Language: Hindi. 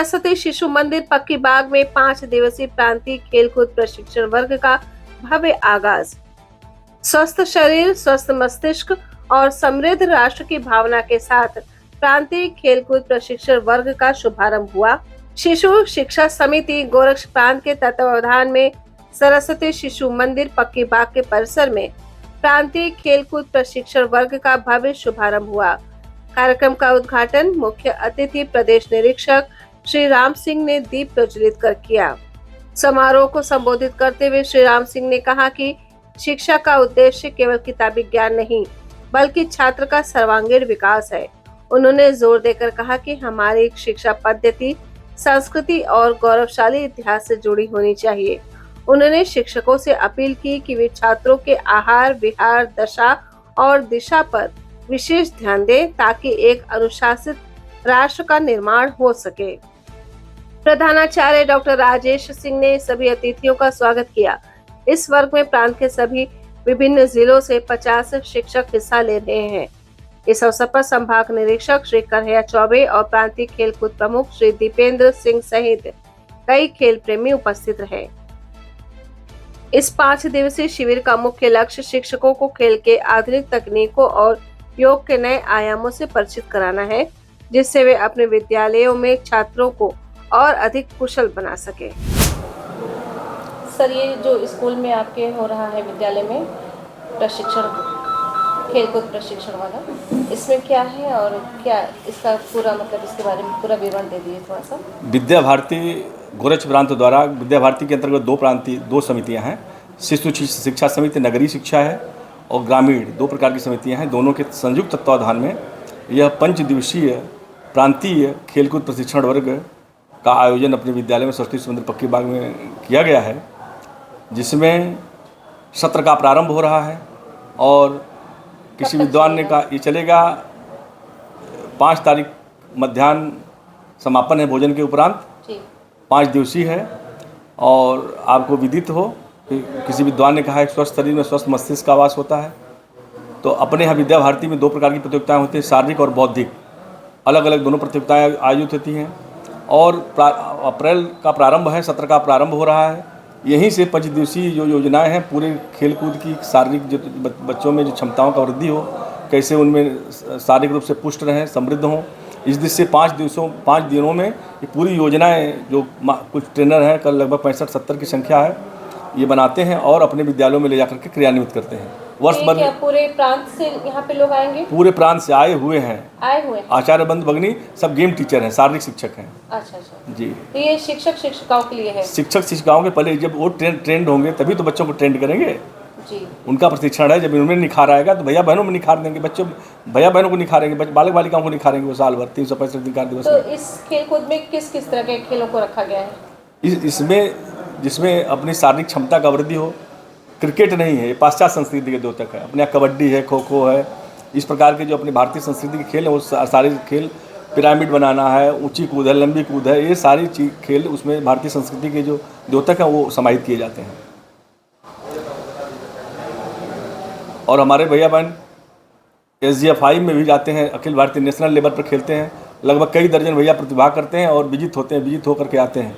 सरस्वती शिशु मंदिर पक्की बाग में 5 दिवसीय प्रांतीय खेलकूद प्रशिक्षण वर्ग का भव्य आगाज। स्वस्थ शरीर, स्वस्थ मस्तिष्क और समृद्ध राष्ट्र की भावना के साथ प्रांतीय खेलकूद प्रशिक्षण वर्ग का शुभारंभ हुआ। शिशु शिक्षा समिति गोरक्ष प्रांत के तत्वावधान में सरस्वती शिशु मंदिर पक्की बाग के परिसर में प्रांतीय खेलकूद प्रशिक्षण वर्ग का भव्य शुभारंभ हुआ। कार्यक्रम का उद्घाटन मुख्य अतिथि प्रदेश निरीक्षक श्री राम सिंह ने दीप प्रज्वलित कर किया। समारोह को संबोधित करते हुए श्री राम सिंह ने कहा कि शिक्षा का उद्देश्य केवल किताबी ज्ञान नहीं, बल्कि छात्र का सर्वांगीण विकास है। उन्होंने जोर देकर कहा कि हमारी शिक्षा पद्धति संस्कृति और गौरवशाली इतिहास से जुड़ी होनी चाहिए। उन्होंने शिक्षकों से अपील की कि वे छात्रों के आहार, विहार, दशा और दिशा पर विशेष ध्यान दें ताकि एक अनुशासित राष्ट्र का निर्माण हो सके। प्रधानाचार्य डॉक्टर राजेश सिंह ने सभी अतिथियों का स्वागत किया। इस वर्ग में प्रांत के सभी विभिन्न जिलों से 50 शिक्षक हिस्सा ले रहे हैं। इस अवसर पर संभाग निरीक्षक श्री कन्हैया चौबे और प्रांतीय खेलकूद प्रमुख श्री दीपेंद्र सिंह सहित कई खेल प्रेमी उपस्थित रहे। इस 5 दिवसीय शिविर का मुख्य लक्ष्य शिक्षकों को खेल के आधुनिक तकनीकों और योग के नए आयामों से परिचित कराना है, जिससे वे अपने विद्यालयों में छात्रों को और अधिक कुशल बना सके। सर, ये जो स्कूल में आपके हो रहा है विद्यालय में प्रशिक्षण, खेलकूद प्रशिक्षण वाला, इसमें क्या है और क्या इसका पूरा मतलब इसके बारे में पूरा विवरण दे दीजिए थोड़ा सा। विद्या भारती गोरक्ष प्रांत द्वारा विद्या भारती के अंतर्गत दो समितियां हैं। शिशु शिक्षा समिति नगरीय शिक्षा है और ग्रामीण, 2 प्रकार की समितियां हैं। दोनों के संयुक्त तत्वावधान में यह 5 दिवसीय प्रांतीय खेलकूद प्रशिक्षण वर्ग का आयोजन अपने विद्यालय में सरस्वती शिशु मंदिर पक्की बाग में किया गया है, जिसमें सत्र का प्रारंभ हो रहा है और किसी विद्वान ने कहा ये चलेगा 5 तारीख मध्याह्न समापन है भोजन के उपरांत। 5 दिवसीय है और आपको विदित हो कि किसी विद्वान ने कहा है स्वस्थ शरीर में स्वस्थ मस्तिष्क का वास होता है। तो अपने यहाँ विद्या भारती में 2 प्रकार की प्रतियोगिताएं होती हैं, शारीरिक और बौद्धिक। अलग अलग दोनों प्रतियोगिताएं आयोजित होती हैं और अप्रैल का प्रारंभ है, सत्र का प्रारंभ हो रहा है। यहीं से 5 दिवसीय जो योजनाएं हैं पूरे खेलकूद की, शारीरिक जो बच्चों में जो क्षमताओं का वृद्धि हो, कैसे उनमें शारीरिक रूप से पुष्ट रहें, समृद्ध हों, इस दृष्टि से 5 दिनों में ये पूरी योजनाएं जो कुछ ट्रेनर हैं, कल लगभग 65-70 की संख्या है, ये बनाते हैं और अपने विद्यालयों में ले जाकर के क्रियान्वित करते हैं। वर्ष भर में पूरे प्रांत से यहाँ पे लोग आएंगे? पूरे प्रांत से आए हुए हैं। आचार्य बंधु भगिनी सब गेम टीचर हैं, शारीरिक शिक्षक हैं। अच्छा जी। तो ये शिक्षक शिक्षिकाओं के लिए है? शिक्षक शिक्षिकाओं के पहले जब वो ट्रेंड होंगे तभी तो बच्चों को ट्रेंड करेंगे जी। उनका प्रशिक्षण है। जब उनमें निखार आएगा तो भैया बहनों में निखार देंगे, बच्चों भैया बहनों को निखारेंगे, बालक बालिकाओं को निखारेंगे वो साल भर 365 दिन का दिवस। तो इस खेलकूद में किस किस तरह के खेलों को रखा गया है? इसमें जिसमें अपनी शारीरिक क्षमता का वृद्धि हो। क्रिकेट नहीं है, ये पाश्चात्य संस्कृति के द्योतक है। अपने यहाँ कबड्डी है, खो खो है, इस प्रकार के जो अपनी भारतीय संस्कृति के खेल हैं वो सारे खेल, पिरामिड बनाना है, ऊंची कूद है, लंबी कूद है, ये सारी खेल उसमें भारतीय संस्कृति के जो द्योतक हैं वो समाहित किए जाते हैं। और हमारे भैया बहन SGFI में भी जाते हैं, अखिल भारतीय नेशनल लेवल पर खेलते हैं। लगभग कई दर्जन भैया प्रतिभाग करते हैं और विजित होते हैं, विजित होकर के आते हैं।